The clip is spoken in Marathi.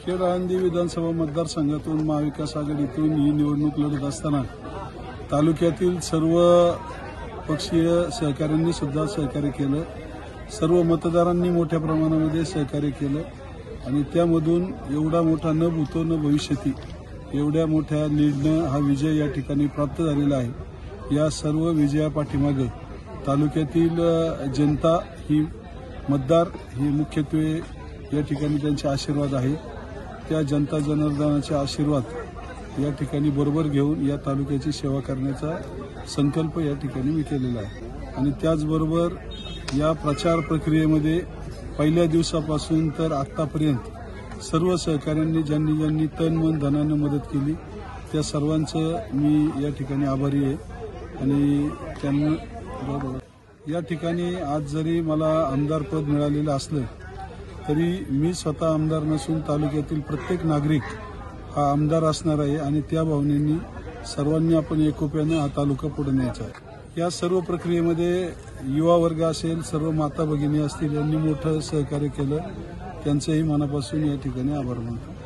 खेड आळंदी विधानसभा मतदारसंघातून महाविकास आघाडीतून ही निवडणूक लढत असताना तालुक्यातील सर्व पक्षीय सहकाऱ्यांनी सुद्धा सहकार्य केलं। सर्व मतदारांनी मोठ्या प्रमाणामध्ये सहकार्य केलं आणि त्यामधून एवढा मोठा न भूतो न भविष्यती एवढ्या मोठ्या लीडनं हा विजय या ठिकाणी प्राप्त झालेला आहे। या सर्व विजयापाठीमागे तालुक्यातील जनता ही मतदार ही मुख्यत्वे या ठिकाणी त्यांचे आशीर्वाद आहे। त्या जनता जनार्दनाचे आशीर्वाद या ठिकाणी बरोबर घेऊन या तालुक्याची सेवा करण्याचा संकल्प या ठिकाणी मी केलेला आहे आणि त्याचबरोबर या प्रचार प्रक्रियेमध्ये पहिल्या दिवसापासून तर आतापर्यंत सर्व सहकाऱ्यांनी ज्यांनी तन मन धनानं मदत केली त्या सर्वांचं मी या ठिकाणी आभारी आहे आणि त्यांना या ठिकाणी आज जरी मला आमदार पद मिळालेलं असलं तरी मी स्वतः आमदार नसून तालुक्यातील प्रत्येक नागरिक हा आमदार असणार आहे आणि त्या भावनेने सर्वांनी आपण एकोप्यानं हा तालुका पुढे न्यायचा आहे। या सर्व प्रक्रियेमध्ये युवा वर्ग असेल, सर्व माता भगिनी असतील यांनी मोठं सहकार्य केलं, त्यांचंही मनापासून या ठिकाणी आभार मानतो।